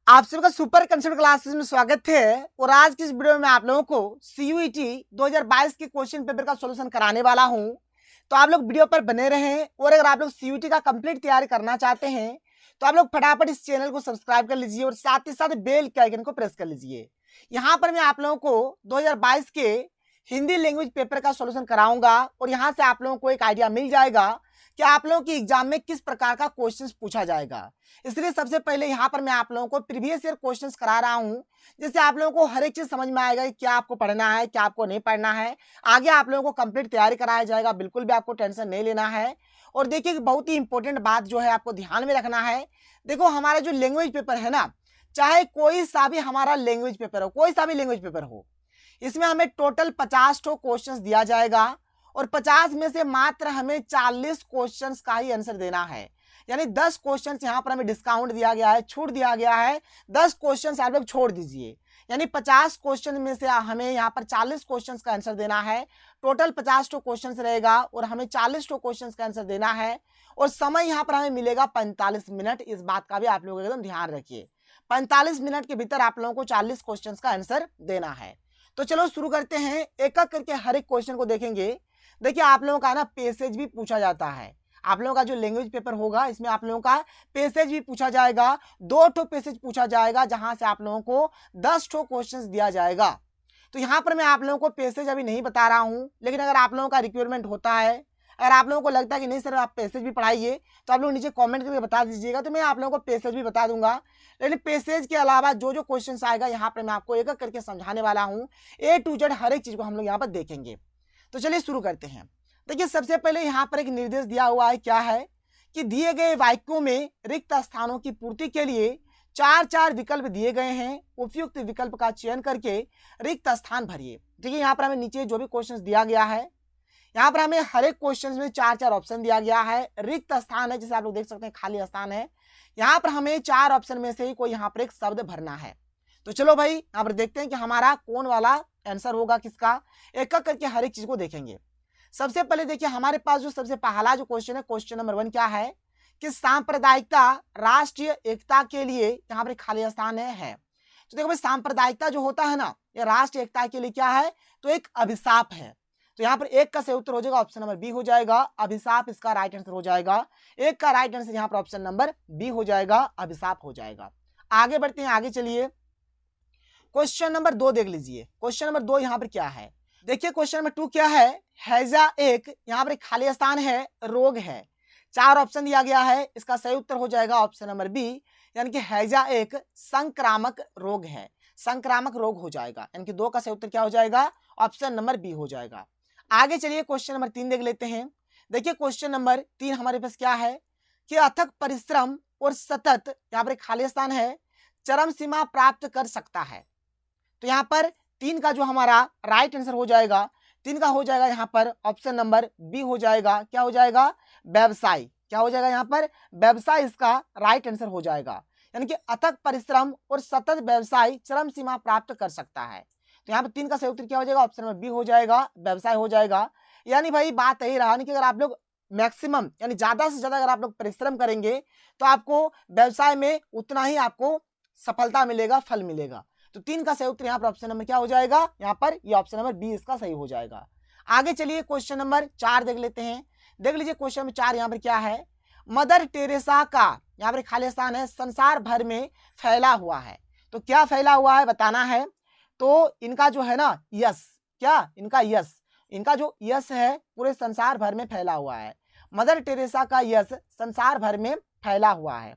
आप सबका super concept classes में स्वागत है। और आज की इस वीडियो में आप लोगों को सीयूईटी 2022 के क्वेश्चन पेपर का सॉल्यूशन कराने वाला हूं। तो आप लोग वीडियो पर बने रहें। और अगर आप लोग सीयूईटी का कंप्लीट तैयारी करना चाहते हैं तो आप लोग फटाफट इस चैनल को सब्सक्राइब कर लीजिए और साथ ही साथ बेल के आइकन को प्रेस कर लीजिए। यहाँ पर मैं आप लोगों को 2022 के हिंदी लैंग्वेज पेपर का सॉल्यूशन कराऊंगा और यहाँ से आप लोगों को एक आइडिया मिल जाएगा कि आप लोगों की एग्जाम में किस प्रकार का क्वेश्चंस पूछा जाएगा। इसलिए सबसे पहले यहाँ पर मैं आप लोगों को प्रीवियस ईयर क्वेश्चंस करा रहा हूँ, जिससे आप लोगों को हर एक चीज समझ में आएगा कि क्या आपको पढ़ना है, क्या आपको नहीं पढ़ना है। आगे आप लोगों को कंप्लीट तैयारी कराया जाएगा, बिल्कुल भी आपको टेंशन नहीं लेना है। और देखिए बहुत ही इंपॉर्टेंट बात जो है आपको ध्यान में रखना है। देखो हमारा जो लैंग्वेज पेपर है ना, चाहे कोई सा भी हमारा लैंग्वेज पेपर हो, कोई सा भी लैंग्वेज पेपर हो, इसमें हमें टोटल 50 क्वेश्चंस दिया जाएगा और 50 में से मात्र हमें 40 क्वेश्चंस का ही आंसर देना है। यानी 10 क्वेश्चंस यहाँ पर हमें डिस्काउंट दिया गया है, छूट दिया गया है। 10 क्वेश्चंस आप लोग छोड़ दीजिए, यानी 50 क्वेश्चन में से हमें यहाँ पर 40 क्वेश्चंस का आंसर देना है। टोटल 50 क्वेश्चंस रहेगा और हमें 40 क्वेश्चंस का आंसर देना है। और समय यहाँ पर हमें मिलेगा 45 मिनट। इस बात का भी आप लोग एकदम ध्यान रखिए, 45 मिनट के भीतर आप लोगों को 40 क्वेश्चंस का आंसर देना है। तो चलो शुरू करते हैं, एक एक करके हर एक क्वेश्चन को देखेंगे। देखिए आप लोगों का ना पैसेज भी पूछा जाता है। आप लोगों का जो लैंग्वेज पेपर होगा इसमें आप लोगों का पैसेज भी पूछा जाएगा। 2 पैसेज पूछा जाएगा, जहां से आप लोगों को 10 क्वेश्चंस दिया जाएगा। तो यहाँ पर मैं आप लोगों को पैसेज अभी नहीं बता रहा हूँ, लेकिन अगर आप लोगों का रिक्वायरमेंट होता है, अगर आप लोगों को लगता है कि नहीं सर आप पैसेज भी पढ़ाइए, तो आप लोग नीचे कमेंट करके बता दीजिएगा, तो मैं आप लोगों को पैसेज भी बता दूंगा। लेकिन पैसेज के अलावा जो जो क्वेश्चन आएगा यहाँ पर मैं आपको एक एक करके समझाने वाला हूँ। A to Z हर एक चीज को हम लोग यहाँ पर देखेंगे। तो चलिए शुरू करते हैं। देखिए सबसे पहले यहाँ पर एक निर्देश दिया हुआ है, क्या है कि दिए गए वाक्यों में रिक्त स्थानों की पूर्ति के लिए 4 विकल्प दिए गए हैं। उपयुक्त विकल्प का चयन करके रिक्त स्थान भरिए। देखिए यहाँ पर हमें नीचे जो भी क्वेश्चन दिया गया है, यहाँ पर हमें हर एक क्वेश्चन में 4 ऑप्शन दिया गया है। रिक्त स्थान है, जैसे आप लोग देख सकते हैं खाली स्थान है। यहाँ पर हमें 4 ऑप्शन में से ही कोई यहाँ पर एक शब्द भरना है। तो चलो भाई यहाँ पर देखते हैं कि हमारा कौन वाला आंसर होगा किसका। एक एक करके हर एक चीज को देखेंगे। सबसे पहले देखिए हमारे पास जो सबसे पहला जो क्वेश्चन है, क्वेश्चन नंबर 1 क्या है कि सांप्रदायिकता राष्ट्रीय एकता के लिए यहाँ पर खाली स्थान है। तो देखो भाई सांप्रदायिकता जो होता है ना, ये राष्ट्रीय एकता के लिए क्या है, तो एक अभिशाप है। तो यहाँ पर एक का सही उत्तर हो जाएगा ऑप्शन नंबर बी हो जाएगा, अभिशाप इसका राइट आंसर हो जाएगा। एक का राइट आंसर यहाँ पर ऑप्शन नंबर बी हो जाएगा, अभिशाप हो जाएगा। आगे बढ़ते हैं, आगे चलिए क्वेश्चन नंबर 2 देख लीजिए। क्वेश्चन नंबर 2 यहाँ पर क्या है, देखिए क्वेश्चन नंबर 2 क्या है, हैजा एक यहाँ पर खाली स्थान है, रोग है। 4 ऑप्शन दिया गया है, इसका सही उत्तर हो जाएगा ऑप्शन नंबर बी, यानी कि हैजा एक संक्रामक रोग है, संक्रामक रोग हो जाएगा। यानी कि 2 का सही उत्तर क्या हो जाएगा, ऑप्शन नंबर बी हो जाएगा। आगे चलिए क्वेश्चन नंबर 3 देख लेते हैं। देखिए क्वेश्चन नंबर 3 हमारे पास क्या है कि अथक परिश्रम और सतत यहाँ पर खाली स्थान है, चरम सीमा प्राप्त कर सकता है। तो यहाँ पर 3 का जो हमारा राइट आंसर हो जाएगा, 3 का हो जाएगा यहाँ पर ऑप्शन नंबर बी हो जाएगा। क्या हो जाएगा, व्यवसाय। क्या हो जाएगा यहाँ पर, व्यवसाय इसका राइट आंसर हो जाएगा। यानी कि अथक परिश्रम और सतत व्यवसाय चरम सीमा प्राप्त कर सकता है। तो यहाँ पर 3 का सही उत्तर क्या हो जाएगा, ऑप्शन नंबर बी हो जाएगा, व्यवसाय हो जाएगा। यानी भाई बात यही रहा कि अगर आप लोग मैक्सिमम यानी ज्यादा से ज्यादा अगर आप लोग परिश्रम करेंगे तो आपको व्यवसाय में उतना ही आपको सफलता मिलेगा, फल मिलेगा। तो 3 का सही उत्तर यहाँ पर ऑप्शन नंबर क्या हो जाएगा, यहाँ पर ये ऑप्शन नंबर बी इसका सही हो जाएगा। आगे चलिए क्वेश्चन नंबर 4 देख लेते हैं। देख लीजिए क्वेश्चन नंबर 4 यहाँ पर क्या है, मदर टेरेसा का यहाँ पर खाली स्थान है, संसार भर में फैला हुआ है। तो क्या फैला हुआ है बताना है। तो इनका जो है ना यश, क्या इनका यश, इनका जो यश है पूरे संसार भर में फैला हुआ है। मदर टेरेसा का यश संसार भर में फैला हुआ है।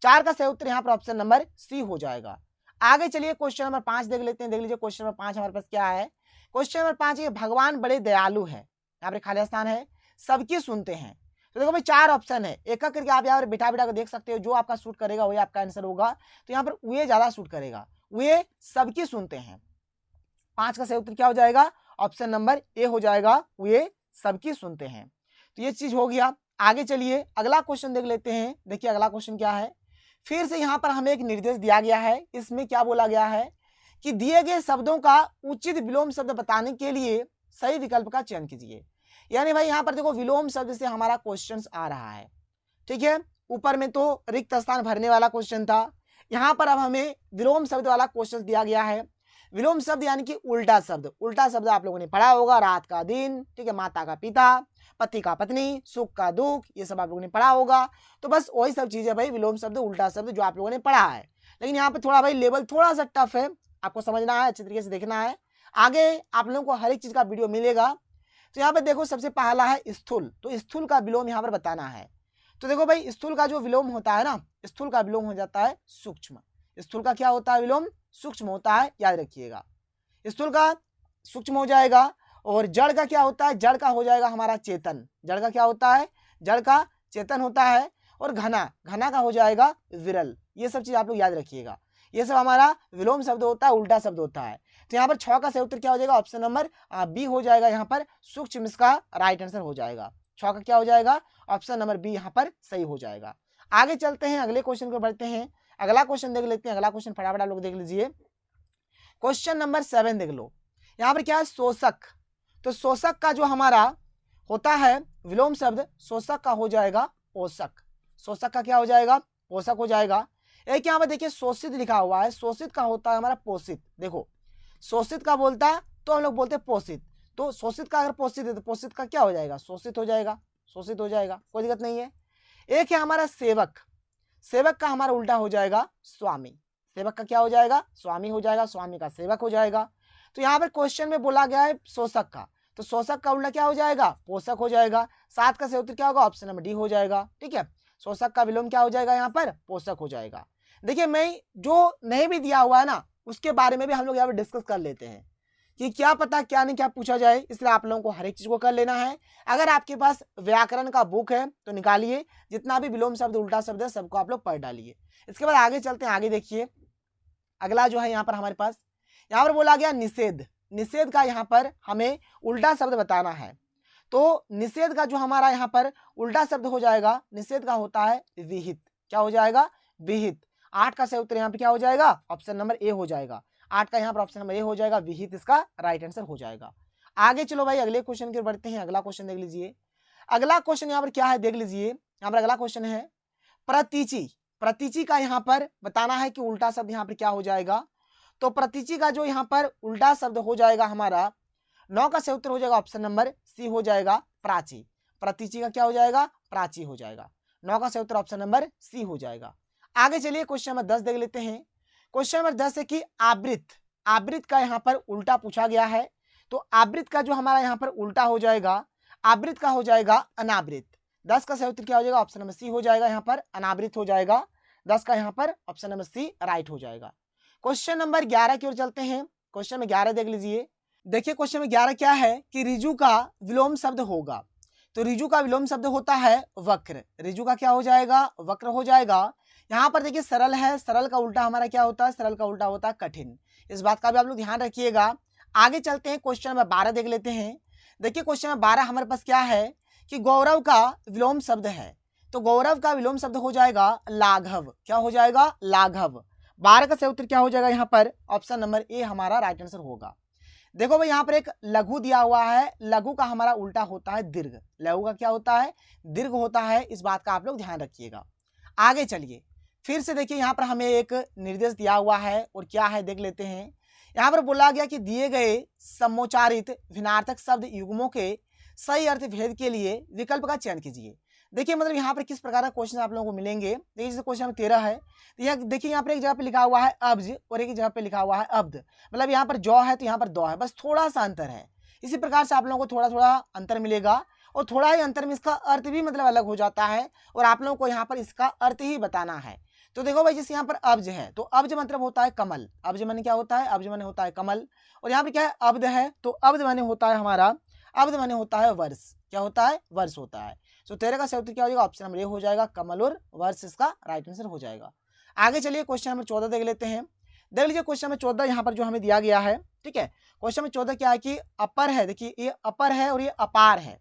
4 का सही उत्तर यहाँ पर ऑप्शन नंबर सी हो जाएगा। आगे चलिए क्वेश्चन नंबर 5 देख लेते हैं। देख लीजिए क्वेश्चन नंबर 5 हमारे पास क्या है। क्वेश्चन नंबर 5 ये भगवान बड़े दयालु है, यहाँ पर खाली स्थान है, सबकी सुनते हैं। तो देखो भाई 4 ऑप्शन है, एक एक करके आप यहाँ पर बिठा बिठा कर देख सकते हो, जो आपका सूट करेगा वही आपका आंसर होगा। तो यहाँ पर वे ज्यादा सूट करेगा, वे सबकी सुनते हैं। 5 का सही उत्तर क्या हो जाएगा, ऑप्शन नंबर ए हो जाएगा, वे सबकी सुनते हैं। तो ये चीज हो गया। आगे चलिए अगला क्वेश्चन देख लेते हैं। देखिए अगला क्वेश्चन क्या है, फिर से यहाँ पर हमें एक निर्देश दिया गया है। इसमें क्या बोला गया है कि दिए गए शब्दों का उचित विलोम शब्द बताने के लिए सही विकल्प का चयन कीजिए। यानी भाई यहाँ पर देखो विलोम शब्द से हमारा क्वेश्चन आ रहा है, ठीक है। ऊपर में तो रिक्त स्थान भरने वाला क्वेश्चन था, यहाँ पर अब हमें विलोम शब्द वाला क्वेश्चन दिया गया है। विलोम शब्द यानी कि उल्टा शब्द। उल्टा शब्द आप लोगों ने पढ़ा होगा, रात का दिन, ठीक है, माता का पिता, पति का पत्नी, सुख का दुख, ये सब आप लोगों ने पढ़ा होगा। तो बस वही सब चीजें भाई विलोम शब्द, उल्टा शब्द जो आप लोगों ने पढ़ा है। लेकिन यहाँ पे थोड़ा भाई लेवल थोड़ा सा टफ है, आपको समझना है, अच्छे तरीके से देखना है। आगे आप लोगों को हर एक चीज का वीडियो मिलेगा। तो यहाँ पे देखो सबसे पहला है स्थूल। तो स्थूल का विलोम यहाँ पर बताना है। तो देखो भाई स्थूल का जो विलोम होता है ना, स्थूल का विलोम हो जाता है सूक्ष्म। स्थूल का क्या होता है विलोम? सूक्ष्म होता है, याद रखिएगा। स्थूल का सूक्ष्म हो जाएगा। और जड़ का क्या होता है? जड़ का हो जाएगा हमारा चेतन। जड़ का क्या होता है? जड़ का चेतन होता है। और घना, घना का हो जाएगा विरल। ये सब चीज आप लोग याद रखिएगा। ये सब हमारा विलोम शब्द होता है, उल्टा शब्द होता है। तो यहाँ पर 6 का सही उत्तर क्या हो जाएगा? ऑप्शन नंबर बी हो जाएगा। यहाँ पर सूक्ष्म इसका राइट आंसर हो जाएगा। 6 का क्या हो जाएगा? ऑप्शन नंबर बी यहाँ पर सही हो जाएगा। आगे चलते हैं, अगले क्वेश्चन को बढ़ते हैं। अगला क्वेश्चन देख लेते हैं। अगला क्वेश्चन फटाफट आप लोग देख लीजिए। क्वेश्चन नंबर 7 देख लो। यहाँ पर क्या है? शोषक। तो शोषक का जो हमारा होता है विलोम शब्द, शोषक का हो जाएगा पोषक। शोषक का क्या हो जाएगा? पोषक हो जाएगा। एक यहाँ पर देखिए शोषित लिखा हुआ है, शोषित का होता है हमारा पोषित। देखो शोषित का बोलता तो हम लोग बोलते पोषित। तो शोषित का अगर पोषित है तो पोषित का क्या हो जाएगा? शोषित हो जाएगा। शोषित हो जाएगा, कोई दिक्कत नहीं है। एक है हमारा सेवक। सेवक का हमारा उल्टा हो जाएगा स्वामी। सेवक का क्या हो जाएगा? स्वामी हो जाएगा। स्वामी का सेवक हो जाएगा। तो यहाँ पर क्वेश्चन में बोला गया है शोषक का, तो शोषक का उल्टा क्या हो जाएगा? पोषक हो जाएगा। 7 का सही उत्तर क्या होगा? ऑप्शन नंबर डी हो जाएगा। ठीक है, शोषक का विलोम क्या हो जाएगा? यहाँ पर पोषक हो जाएगा। देखिए मैं जो नहीं भी दिया हुआ है ना उसके बारे में भी हम लोग यहाँ पर डिस्कस कर लेते हैं कि क्या पता क्या नहीं क्या पूछा जाए, इसलिए आप लोगों को हर एक चीज को कर लेना है। अगर आपके पास व्याकरण का बुक है तो निकालिए, जितना भी विलोम शब्द उल्टा शब्द है सबको आप लोग पढ़ डालिए। इसके बाद आगे चलते हैं। आगे देखिए अगला जो है यहाँ पर हमारे पास यहाँ पर बोला गया निषेध। निषेध का यहाँ पर हमें उल्टा शब्द बताना है। तो निषेध का जो हमारा यहाँ पर उल्टा शब्द हो जाएगा, निषेध का होता है विहित। क्या हो जाएगा? विहित। 8 का सही उत्तर यहाँ पे क्या हो जाएगा? ऑप्शन नंबर ए हो जाएगा। 8 का यहाँ पर ऑप्शन नंबर ए हो जाएगा, विहित इसका राइट आंसर हो जाएगा। आगे चलो भाई अगले क्वेश्चन की ओर बढ़ते हैं। अगला क्वेश्चन देख लीजिए। अगला क्वेश्चन यहाँ पर क्या है देख लीजिए। यहाँ पर अगला क्वेश्चन है प्रतीचि। प्रतीचि का यहाँ पर बताना है कि उल्टा शब्द यहाँ पर क्या हो जाएगा। तो प्रतीचि का जो यहाँ पर उल्टा शब्द हो जाएगा हमारा, 9 का सही उत्तर हो जाएगा ऑप्शन नंबर सी हो जाएगा प्राची। प्रतीचि का क्या हो जाएगा? प्राची हो जाएगा। 9 का सही उत्तर ऑप्शन नंबर सी हो जाएगा। आगे चलिए क्वेश्चन नंबर 10 देख लेते हैं। क्वेश्चन नंबर 10 है कि आवृत। आवृत का यहाँ पर उल्टा पूछा गया है। तो आवृत का जो हमारा यहाँ पर उल्टा हो जाएगा, आवृत का हो जाएगा अनावृत। 10 का सही उत्तर क्या हो जाएगा? ऑप्शन नंबर सी हो जाएगा। यहाँ पर अनावृत हो जाएगा। 10 का यहाँ पर ऑप्शन नंबर सी राइट हो जाएगा। क्वेश्चन नंबर 11 की ओर चलते हैं। क्वेश्चन नंबर 11 देख लीजिए। देखिए क्वेश्चन नंबर 11 क्या है कि रिजु का विलोम शब्द होगा। तो रिजु का विलोम शब्द होता है वक्र। रिजु का क्या हो जाएगा? वक्र हो जाएगा। यहाँ पर देखिए सरल है, सरल का उल्टा हमारा क्या होता है? सरल का उल्टा होता है कठिन। इस बात का भी आप लोग ध्यान रखिएगा। आगे चलते हैं, क्वेश्चन नंबर 12 देख लेते हैं। देखिए क्वेश्चन नंबर 12 हमारे पास क्या है कि गौरव का विलोम शब्द है। तो गौरव का विलोम शब्द हो जाएगा लाघव। क्या हो जाएगा? लाघव। 12 का सही उत्तर क्या हो जाएगा? यहाँ पर ऑप्शन नंबर ए हमारा राइट आंसर होगा। देखो भाई यहाँ पर एक लघु दिया हुआ है, लघु का हमारा उल्टा होता है दीर्घ। लघु का क्या होता है? दीर्घ होता है। इस बात का आप लोग ध्यान रखिएगा। आगे चलिए फिर से देखिए यहाँ पर हमें एक निर्देश दिया हुआ है और क्या है देख लेते हैं। यहाँ पर बोला गया कि दिए गए समोच्चारित भिन्नार्थक शब्द युग्मों के सही अर्थ भेद के लिए विकल्प का चयन कीजिए। देखिए मतलब यहाँ पर किस प्रकार का क्वेश्चन आप लोगों को मिलेंगे। देखिए जैसे क्वेश्चन नंबर 13 है, तो देखिए यहाँ पर एक जगह पे लिखा हुआ है अब्ज और एक जगह पे लिखा हुआ है अब्द। मतलब यहाँ पर जौ है तो यहाँ पर दौ है, बस थोड़ा सा अंतर है। इसी प्रकार से आप लोगों को थोड़ा थोड़ा अंतर मिलेगा और थोड़ा ही अंतर में इसका अर्थ भी मतलब अलग हो जाता है और आप लोगों को यहाँ पर इसका अर्थ ही बताना है। तो देखो भाई जैसे यहाँ पर अब्ज है तो अब्ज मतलब होता है कमल। अब्ज माने क्या होता है? अब्ज माने होता है कमल। और यहाँ पर क्या है? अब्द है तो अब्द माने होता है हमारा, अब्द माने होता है वर्ष। क्या होता है? वर्ष होता है। तो 13 का सही उत्तर क्या हो जाएगा? ऑप्शन नंबर ए हो जाएगा, कमल और वर्ष इसका राइट आंसर हो जाएगा। आगे चलिए क्वेश्चन नंबर 14 देख लेते हैं। देख लीजिए क्वेश्चन नंबर 14 यहाँ पर जो हमें दिया गया है। ठीक है, क्वेश्चन नंबर 14 क्या है कि अपर है। देखिए ये अपर है और ये अपार है।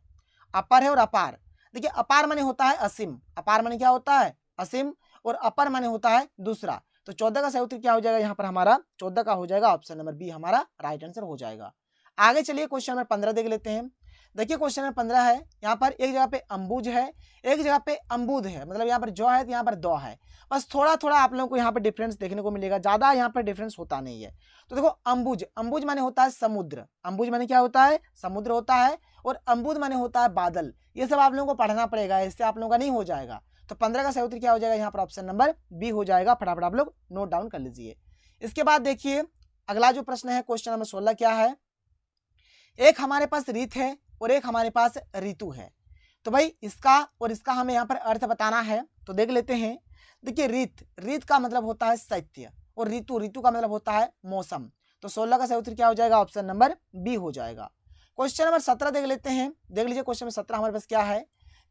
अपर है और अपार। देखिए अपार माने होता है असीम। अपार माने क्या होता है? असीम। और अपर माने होता है दूसरा। तो 14 का सही उत्तर क्या हो जाएगा? यहाँ पर हमारा 14 का हो जाएगा, ऑप्शन नंबर बी हमारा राइट आंसर हो जाएगा। आगे चलिए क्वेश्चन नंबर 15 देख लेते हैं। देखिए क्वेश्चन नंबर 15 है, यहाँ पर एक जगह पे अम्बुज है, एक जगह पे अम्बुद है, मतलब यहाँ पर जौ है तो यहाँ पर दौ है। बस थोड़ा थोड़ा आप लोगों को यहाँ पर डिफरेंस देखने को मिलेगा, ज्यादा यहाँ पर डिफरेंस होता नहीं है। तो देखो अम्बुज, अम्बुज माने होता है समुद्र, अम्बुज माने क्या होता है, समुद्र होता है, और अम्बुद माने होता है बादल। ये सब आप लोगों को पढ़ना पड़ेगा, इससे आप लोगों का नहीं हो जाएगा। तो 15 का सही उत्तर क्या हो जाएगा, यहाँ पर ऑप्शन नंबर बी हो जाएगा। फटाफट आप लोग नोट डाउन कर लीजिए। इसके बाद देखिए अगला जो प्रश्न है क्वेश्चन नंबर 16 क्या है, एक हमारे पास रीत है और एक हमारे पास ऋतु है। तो भाई इसका और इसका हमें यहाँ पर अर्थ बताना है, तो देख लेते हैं। देखिए रीत, रीत का मतलब होता है शैत्य, और ऋतु, ऋतु का मतलब होता है मौसम। तो 16 का सही उत्तर क्या हो जाएगा, ऑप्शन नंबर बी हो जाएगा। क्वेश्चन नंबर 17 देख लेते हैं। देख लीजिए क्वेश्चन नंबर 17 हमारे पास क्या है।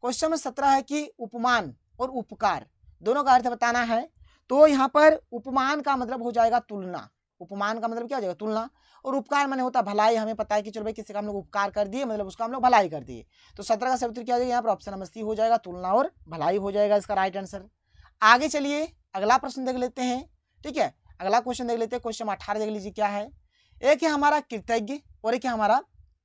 क्वेश्चन नंबर 17 है कि उपमान और उपकार दोनों का अर्थ बताना है। तो यहाँ पर उपमान का मतलब हो जाएगा तुलना, उपमान का मतलब क्या हो जाएगा, तुलना, और उपकार माने होता है भलाई। हमें पता है कि चलो भाई किसी का हम लोग उपकार कर दिए, मतलब उसका हम लोग भलाई कर दिए। तो 17 का सही उत्तर क्या हो जाएगा, यहाँ पर ऑप्शन नंबर सी हो जाएगा, तुलना और भलाई हो जाएगा इसका राइट आंसर। आगे चलिए अगला प्रश्न देख लेते हैं। ठीक है, अगला क्वेश्चन देख लेते हैं। क्वेश्चन 18 देख लीजिए क्या है। एक है हमारा कृतज्ञ और एक है हमारा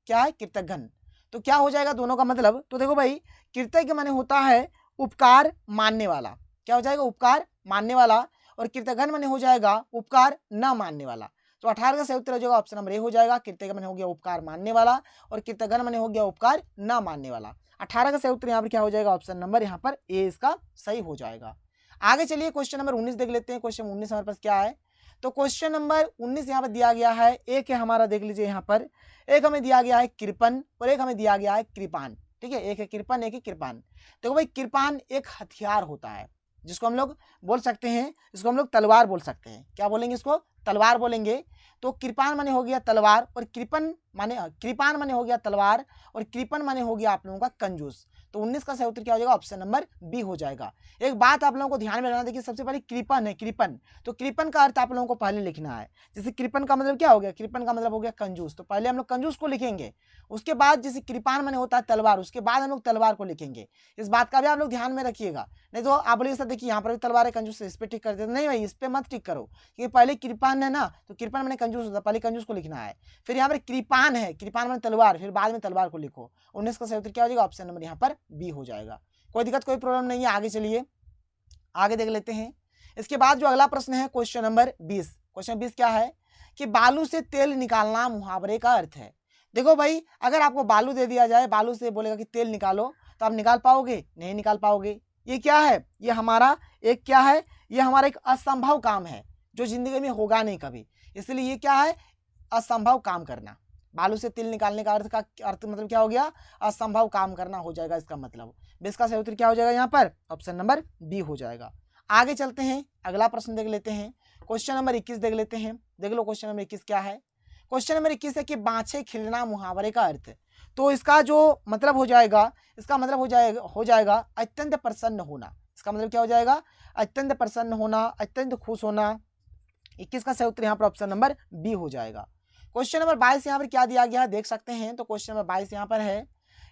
क्या है, कृतघ्न। तो क्या हो जाएगा दोनों का मतलब, तो देखो भाई कृतज्ञ माने होता है उपकार मानने वाला, क्या हो जाएगा, उपकार मानने वाला, और कृतघ्न माने हो जाएगा उपकार न मानने वाला। तो 18 का सही उत्तर हो जाएगा ऑप्शन नंबर ए हो जाएगा। कृतज्ञ माने हो गया उपकार मानने वाला, और कृतघ्न माने हो गया उपकार न मानने वाला। 18 का सही उत्तर यहाँ पर क्या हो जाएगा, ऑप्शन नंबर यहाँ पर ए इसका सही हो जाएगा। आगे चलिए क्वेश्चन नंबर 19 देख लेते हैं। क्वेश्चन 19 हमारे पास क्या है। तो क्वेश्चन नंबर 19 यहाँ पर दिया गया है, एक है हमारा देख लीजिए यहाँ पर, एक हमें दिया गया है कृपन और एक हमें दिया गया है कृपान। ठीक है, एक है कृपन एक है कृपान। देखो भाई कृपान एक हथियार होता है जिसको हम लोग बोल सकते हैं, इसको हम लोग तलवार बोल सकते हैं। क्या बोलेंगे, इसको तलवार बोलेंगे। तो कृपान माने हो गया तलवार, और कृपान माने हो गया तलवार, और कृपन माने हो गया आप लोगों का कंजूस। तो 19 का सही उत्तर क्या हो जाएगा, ऑप्शन नंबर बी हो जाएगा। एक बात आप लोगों को ध्यान में रखना, देखिए सबसे पहले कृपन है, कृपन, तो कृपन का अर्थ आप लोगों को पहले लिखना है। जैसे कृपन का मतलब क्या हो गया, कृपन का मतलब हो गया कंजूस, तो पहले हम लोग कंजूस को लिखेंगे। उसके बाद जैसे कृपान माने होता है तलवार, उसके बाद हम लोग तलवार को लिखेंगे। इस बात का भी आप लोग ध्यान में रखिएगा, नहीं तो आप बोलिए सर देखिए यहाँ पर भी तलवार है, कंजूस है, इस पर टिक कर देते, नहीं भाई इस पर मत टिक करो, क्योंकि पहले कृपान है ना, तो कृपन माने कंजूस होता है, पहले कंजूस को लिखना है। फिर यहाँ पर कृपान है, कृपान माने तलवार, फिर बाद में तलवार को लिखो। 19 का सही उत्तर क्या हो जाएगा, ऑप्शन नंबर यहाँ पर बी हो जाएगा। कोई दिक्कत कोई प्रॉब्लम नहीं है। आगे चलिए आगे देख लेते हैं। इसके बाद जो अगला प्रश्न है क्वेश्चन नंबर 20। क्वेश्चन 20 क्या है कि बालू से तेल निकालना मुहावरे का अर्थ है। देखो भाई अगर आपको बालू दे दिया जाए, बालू से बोलेगा कि तेल निकालो, तो आप निकाल पाओगे, नहीं निकाल पाओगे। ये क्या है, ये हमारा एक क्या है, ये हमारा एक असंभव काम है जो जिंदगी में होगा नहीं कभी, इसलिए ये क्या है, असंभव काम करना। बालू से तेल निकालने का अर्थ मतलब क्या हो गया, असंभव काम करना हो जाएगा इसका मतलब। इसका सही उत्तर क्या हो जाएगा यहाँ पर, ऑप्शन नंबर बी हो जाएगा। आगे चलते हैं, अगला प्रश्न देख लेते हैं। क्वेश्चन नंबर 21 देख लेते हैं। देख लो क्वेश्चन नंबर 21 क्या है। क्वेश्चन नंबर 21 है कि बाछे खिलना मुहावरे का अर्थ। तो इसका जो मतलब हो जाएगा, इसका मतलब हो जाएगा अत्यंत प्रसन्न होना। इसका मतलब क्या हो जाएगा, अत्यंत प्रसन्न होना, अत्यंत खुश होना। 21 का सही उत्तर यहाँ पर ऑप्शन नंबर बी हो जाएगा। क्वेश्चन नंबर 22 यहाँ पर क्या दिया गया है देख सकते हैं। तो क्वेश्चन नंबर 22 यहाँ पर है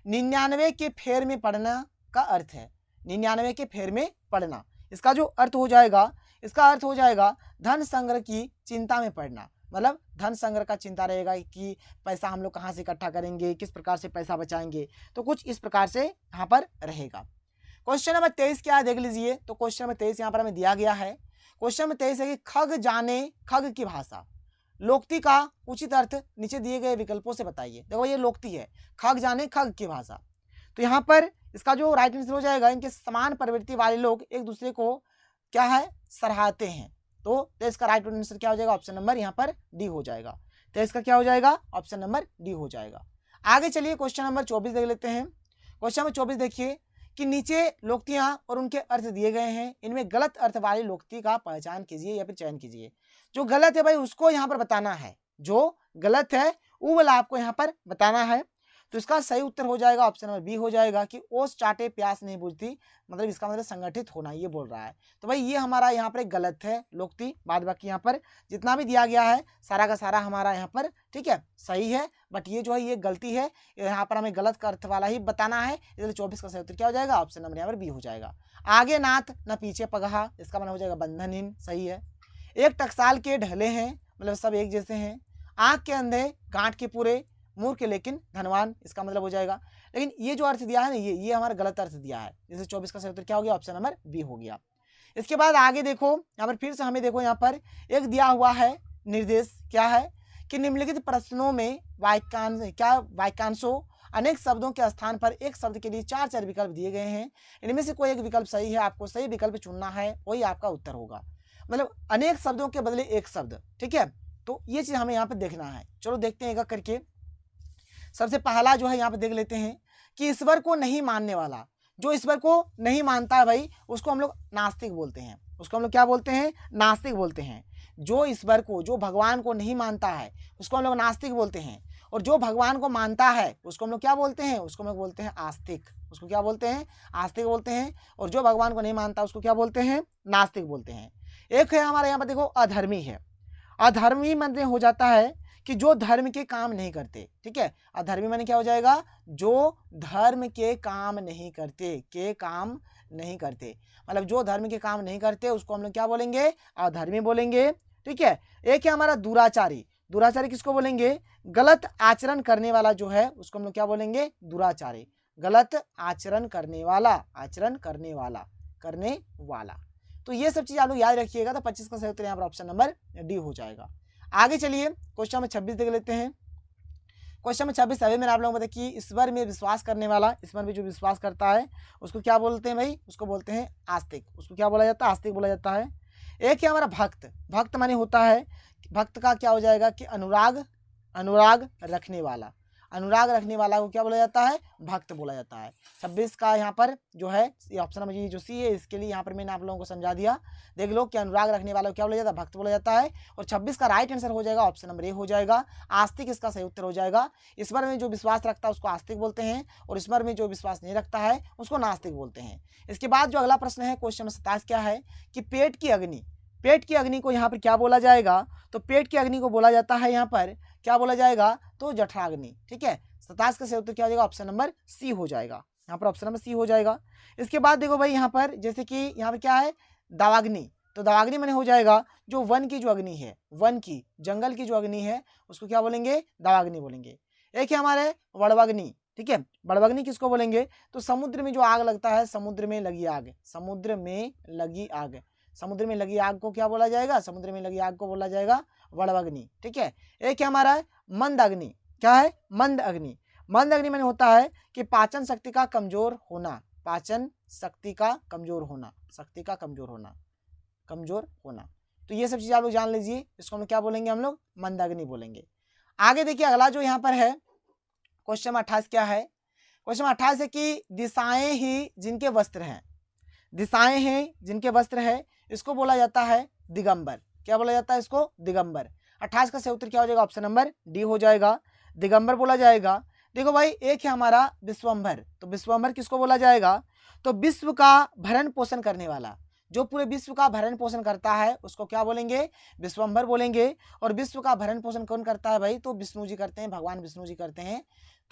99 के फेर में पढ़ना का अर्थ है। 99 के फेर में पढ़ना, इसका जो अर्थ हो जाएगा, इसका अर्थ हो जाएगा धन संग्रह की चिंता में पढ़ना। मतलब धन संग्रह का चिंता रहेगा कि पैसा हम लोग कहाँ से इकट्ठा करेंगे, किस प्रकार से पैसा बचाएंगे, तो कुछ इस प्रकार से यहाँ पर रहेगा। क्वेश्चन नंबर 23 क्या है देख लीजिए। तो क्वेश्चन नंबर 23 यहाँ पर हमें दिया गया है। क्वेश्चन नंबर 23 है कि खग जाने खग की भाषा, लोक्ति का उचित अर्थ नीचे दिए गए विकल्पों से बताइए। देखो ये लोक्ति है, खग जाने खग की भाषा। तो यहाँ पर इसका जो राइट आंसर हो जाएगा, इनके समान प्रवृत्ति वाले लोग एक दूसरे को क्या है, सराहते हैं। तो इसका राइट आंसर क्या हो जाएगा, ऑप्शन नंबर यहाँ पर डी हो जाएगा। तो इसका क्या हो जाएगा, ऑप्शन नंबर डी हो जाएगा। आगे चलिए क्वेश्चन नंबर 24 देख लेते हैं। क्वेश्चन नंबर 24 देखिए कि नीचे लोक्तियां और उनके अर्थ दिए गए हैं, इनमें गलत अर्थ वाली लोक्ति का पहचान कीजिए या फिर चयन कीजिए। जो गलत है भाई उसको यहाँ पर बताना है, जो गलत है वो वाला आपको यहाँ पर बताना है। तो इसका सही उत्तर हो जाएगा ऑप्शन नंबर बी हो जाएगा कि ओस चाटे प्यास नहीं बुझती, मतलब इसका मतलब संगठित होना ये बोल रहा है। तो भाई ये हमारा यहाँ पर गलत है लोक्ति। बाद बाकी यहाँ पर जितना भी दिया गया है सारा का सारा हमारा यहाँ पर ठीक है सही है, बट ये जो है ये गलती है, यहाँ पर हमें गलत का अर्थ वाला ही बताना है। इसलिए 24 का सही उत्तर क्या हो जाएगा, ऑप्शन नंबर यहाँ पर बी हो जाएगा। आगे नाथ न पीछे पगहा, इसका मतलब हो जाएगा बंधनहीन, सही है। एक टकसाल के ढले हैं, मतलब सब एक जैसे हैं। आँख के अंधे गांठ के पूरे, मूर्ख लेकिन धनवान, इसका मतलब हो जाएगा। लेकिन ये जो अर्थ दिया है ना, ये हमारा गलत अर्थ दिया है, जैसे 24 का सही उत्तर क्या हो गया, ऑप्शन नंबर बी हो गया। इसके बाद आगे देखो, यहाँ पर फिर से हमें देखो, यहाँ पर एक दिया हुआ है निर्देश, क्या है कि निम्नलिखित प्रश्नों में वाक्यांशों अनेक शब्दों के स्थान पर एक शब्द के लिए 4 विकल्प दिए गए हैं, इनमें से कोई एक विकल्प सही है, आपको सही विकल्प चुनना है, वही आपका उत्तर होगा। मतलब अनेक शब्दों के बदले एक शब्द, ठीक है। तो ये चीज हमें यहाँ पे देखना है। चलो देखते हैं एक करके। सबसे पहला जो है यहाँ पे देख लेते हैं कि ईश्वर को नहीं मानने वाला, जो ईश्वर को नहीं मानता है भाई, उसको हम लोग नास्तिक बोलते हैं। उसको हम लोग क्या बोलते हैं, नास्तिक बोलते हैं। जो ईश्वर को, जो भगवान को नहीं मानता है, उसको हम लोग नास्तिक बोलते हैं। और जो भगवान को मानता है उसको हम लोग क्या बोलते हैं, उसको हम लोग बोलते हैं आस्तिक। उसको क्या बोलते हैं, आस्तिक बोलते हैं। और जो भगवान को नहीं मानता उसको क्या बोलते हैं, नास्तिक बोलते हैं। एक है हमारे यहाँ पर देखो अधर्मी है। अधर्मी माने हो जाता है कि जो धर्म के काम नहीं करते, ठीक है। अधर्मी माने क्या हो जाएगा, जो धर्म के काम नहीं करते, के काम नहीं करते, मतलब जो धर्म के काम नहीं करते उसको हम लोग क्या बोलेंगे, अधर्मी बोलेंगे, ठीक है। एक है हमारा दुराचारी। दुराचारी किसको बोलेंगे, गलत आचरण करने वाला जो है उसको हम लोग क्या बोलेंगे, दुराचारी। गलत आचरण करने वाला, आचरण करने वाला, करने वाला। तो ये सब चीज आप लोग याद रखिएगा। तो 25 का सही उत्तर यहाँ पर ऑप्शन नंबर डी हो जाएगा। आगे चलिए क्वेश्चन नंबर 26 देख लेते हैं। क्वेश्चन नंबर 26 अभी मैंने आप लोगों को बताया कि ईश्वर में विश्वास करने वाला, ईश्वर में जो विश्वास करता है उसको क्या बोलते हैं भाई, उसको बोलते हैं आस्तिक। उसको क्या बोला जाता है, आस्तिक बोला जाता है। एक है हमारा भक्त। भक्त माने होता है, भक्त का क्या हो जाएगा कि अनुराग, अनुराग रखने वाला। अनुराग रखने वाला को क्या बोला जाता है, भक्त बोला जाता है। 26 का यहाँ पर जो है ऑप्शन नंबर जो सी है, इसके लिए यहाँ पर मैंने आप लोगों को समझा दिया। देख लो कि अनुराग रखने वाला को क्या बोला जाता है, भक्त बोला जाता है। और 26 का राइट आंसर हो जाएगा ऑप्शन नंबर ए हो जाएगा, आस्तिक इसका सही उत्तर हो जाएगा। ईश्वर में जो विश्वास रखता है उसको आस्तिक बोलते हैं, और ईश्वर में जो विश्वास नहीं रखता है उसको नास्तिक बोलते हैं। इसके बाद जो अगला प्रश्न है क्वेश्चन नंबर 27 क्या है कि पेट की अग्नि, पेट की अग्नि को यहाँ पर क्या बोला जाएगा, तो पेट की अग्नि को बोला जाता है यहाँ पर क्या बोला जाएगा, तो जठराग्नि, ठीक है। 27 का सही उत्तर क्या हो जाएगा, ऑप्शन नंबर सी हो जाएगा। यहाँ पर ऑप्शन नंबर सी हो जाएगा। इसके बाद देखो भाई यहाँ पर जैसे कि यहाँ पर क्या है दावाग्नि, तो दावाग्नि मैंने हो जाएगा जो वन की जो अग्नि है, वन की, जंगल की जो अग्नि है उसको क्या बोलेंगे, दावाग्नि बोलेंगे। एक है हमारे वड़वग्नि, ठीक है। वड़वग्नि किसको बोलेंगे, तो समुद्र में जो आग लगता है, समुद्र में लगी आग, समुद्र में लगी आग, समुद्र में लगी आग को क्या बोला जाएगा, समुद्र में लगी आग को बोला जाएगा वड़वग्नि, ठीक है। एक है हमारा मंद अग्नि, क्या है, मंद अग्नि। मंद अग्नि में होता है कि पाचन शक्ति का कमजोर होना, पाचन शक्ति का कमजोर होना, शक्ति का कमजोर होना, कमजोर होना। तो ये सब चीज आप लोग जान लीजिए, इसको हम क्या बोलेंगे, हम लोग मंद अग्नि बोलेंगे। आगे देखिए अगला जो यहाँ पर है क्वेश्चन 28 क्या है, क्वेश्चन 28 है कि दिशाएं ही जिनके वस्त्र हैं, दिशाएं हैं जिनके वस्त्र है इसको बोला जाता है दिगंबर। क्या बोला जाता है इसको, दिगंबर। 28 का सही उत्तर क्या हो जाएगा, ऑप्शन नंबर डी हो जाएगा, दिगंबर बोला जाएगा। देखो भाई एक है हमारा विश्वम्भर, तो विश्वम्भर किसको बोला जाएगा, तो विश्व का भरण पोषण करने वाला, जो पूरे विश्व का भरण पोषण करता है उसको क्या बोलेंगे, विश्वम्भर बोलेंगे। और विश्व का भरण पोषण कौन करता है भाई, तो विष्णु जी करते हैं, भगवान विष्णु जी करते हैं।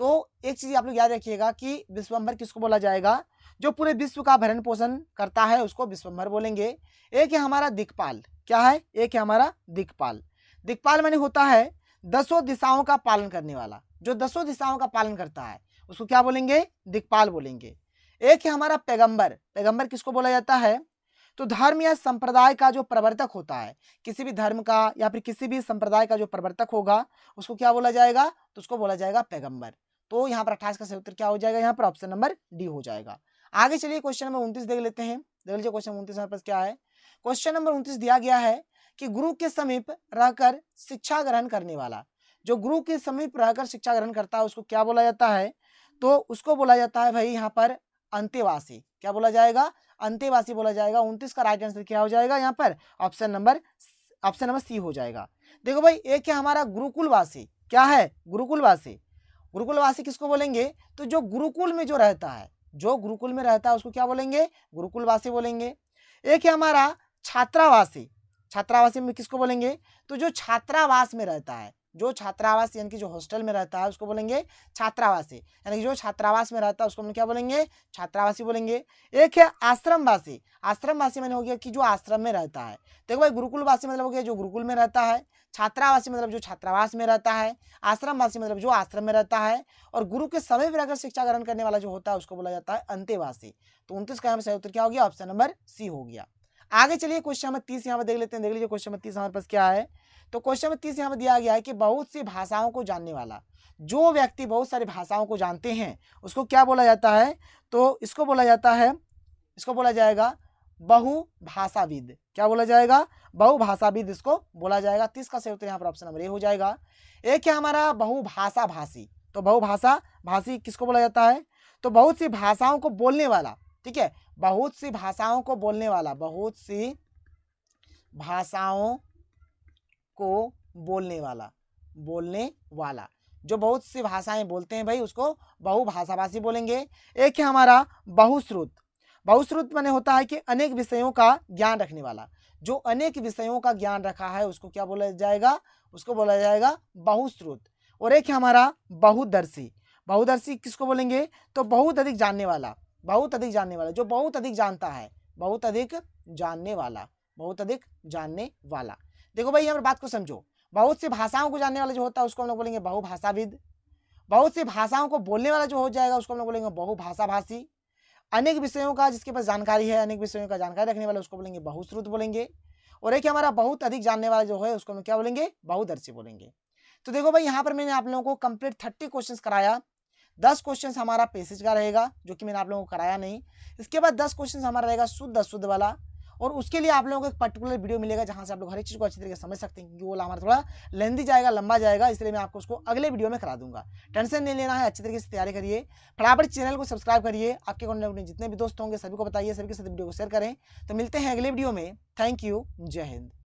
तो एक चीज आप लोग याद रखिएगा कि विश्वम्भर किसको बोला जाएगा, जो पूरे विश्व का भरण पोषण करता है उसको विश्वम्भर बोलेंगे। एक है हमारा दिक्पाल, क्या है, एक है हमारा दिक्पाल। दिक्पाल माने होता है 10 दिशाओं का पालन करने वाला, जो 10 दिशाओं का पालन करता है उसको क्या बोलेंगे, दिक्पाल बोलेंगे। एक है हमारा पैगंबर। पैगंबर किसको बोला जाता है, तो धर्म या संप्रदाय का जो प्रवर्तक होता है, किसी भी धर्म का या फिर किसी भी संप्रदाय का जो प्रवर्तक होगा उसको क्या बोला जाएगा, तो उसको बोला जाएगा पैगंबर। तो यहाँ पर 28 का सही उत्तर क्या हो जाएगा, यहाँ पर ऑप्शन नंबर डी हो जाएगा। आगे चलिए क्वेश्चन नंबर 29 देख लेते हैं। देख लीजिए क्वेश्चन 29 हमारे पास क्या है। क्वेश्चन नंबर 29 दिया गया है कि गुरु के समीप रहकर शिक्षा ग्रहण करने वाला, जो गुरु के समीप रहकर शिक्षा ग्रहण करता है उसको क्या बोला जाता है, तो उसको बोला जाता है भाई यहाँ पर अंतेवासी। क्या बोला जाएगा, अंतेवासी बोला जाएगा। 29 का राइट आंसर क्या हो जाएगा, यहाँ पर ऑप्शन नंबर सी हो जाएगा। देखो भाई एक है हमारा गुरुकुलवासी, क्या है, गुरुकुलवासी। गुरुकुलवासी किसको बोलेंगे, तो जो गुरुकुल में जो रहता है, जो गुरुकुल में रहता है उसको क्या बोलेंगे, गुरुकुलवासी बोलेंगे। एक है हमारा छात्रावासी। छात्रावासी में किसको बोलेंगे, तो जो छात्रावास में रहता है, जो छात्रावास यानी कि जो हॉस्टल में रहता है उसको बोलेंगे छात्रावासी, यानी कि जो छात्रावास में रहता है उसको हम क्या बोलेंगे, छात्रावासी बोलेंगे। एक है आश्रमवासी, आश्रमवासी मैंने हो गया कि जो आश्रम में रहता है। देखो भाई गुरुकुलवासी मतलब हो गया जो गुरुकुल में रहता है, छात्रावासी मतलब जो छात्रावास में रहता है, आश्रमवासी मतलब जो आश्रम में रहता है, और गुरु के समय पर अगर शिक्षा ग्रहण करने वाला जो होता है उसको बोला जाता है अंतेवासी। तो 29 का यहाँ सही उत्तर क्या हो गया, ऑप्शन नंबर सी हो गया। आगे चलिए क्वेश्चन नंबर 30 यहाँ पर देख लेते हैं। देख लीजिए क्वेश्चन नंबर 30 हमारे पास क्या है। तो क्वेश्चन नंबर 30 यहाँ पर दिया गया है कि बहुत सी भाषाओं को जानने वाला, जो व्यक्ति बहुत सारी भाषाओं को जानते हैं उसको क्या बोला जाता है, तो इसको बोला जाता है, इसको बोला जाएगा बहुभाषाविद। क्या बोला जाएगा, बहुभाषाविद इसको बोला जाएगा। 30 का सही उत्तर यहाँ पर ऑप्शन नंबर ए हो जाएगा। एक है हमारा बहुभाषा भाषी, तो बहुभाषा भाषी किसको बोला जाता है, तो बहुत सी भाषाओं को बोलने वाला, ठीक है, बहुत सी भाषाओं को बोलने वाला, बहुत सी भाषाओं को बोलने वाला, बोलने वाला जो बहुत सी भाषाएं बोलते हैं भाई उसको बहुभाषाभाषी बोलेंगे। एक है हमारा बहुश्रुत, बहुश्रुत माने होता है कि अनेक विषयों का ज्ञान रखने वाला, जो अनेक विषयों का ज्ञान रखा है उसको क्या बोला जाएगा, उसको बोला जाएगा बहुश्रुत। और एक है हमारा बहुदर्शी, बहुदर्शी किसको बोलेंगे, तो बहुत अधिक जानने वाला, बहुत अधिक जानने वाला, जो बहुत अधिक जानता है, बहुत अधिक जानने वाला, बहुत अधिक जानने वाला। देखो भाई हमारी बात को समझो, बहुत सी भाषाओं को जानने वाला जो होता है उसको हम लोग बोलेंगे बहुभाषाविद, बहुत सी भाषाओं को बोलने वाला जो हो जाएगा उसको हम लोग बोलेंगे बहुभाषाभाषी, अनेक विषयों का जिसके पास जानकारी है, अनेक विषयों का जानकारी रखने वाला उसको बोलेंगे बहुश्रुत बोलेंगे। और एक हमारा बहुत अधिक जानने वाला जो है उसको हम क्या बोलेंगे, बहुदर्शी बोलेंगे। तो देखो भाई यहाँ पर मैंने आप लोगों को कंप्लीट 30 क्वेश्चन कराया। 10 क्वेश्चन हमारा पैसेज का रहेगा जो कि मैंने आप लोगों को कराया नहीं। इसके बाद 10 क्वेश्चन हमारा रहेगा शुद्ध अशुद्ध वाला, और उसके लिए आप लोगों को एक पर्टिकुलर वीडियो मिलेगा जहां से आप लोग हर एक चीज़ को अच्छी तरीके से समझ सकते हैं, क्योंकि वो हमारा थोड़ा लेंदी जाएगा, लंबा जाएगा, इसलिए मैं आपको उसको अगले वीडियो में करा दूंगा। टेंशन नहीं लेना है, अच्छी तरीके से तैयारी करिए, फटाफट चैनल को सब्सक्राइब करिए, आपके कॉन्टेक्ट में जितने भी दोस्त होंगे सभी को बताइए, सभी के साथ वीडियो को शेयर करें। तो मिलते हैं अगले वीडियो में। थैंक यू, जय हिंद।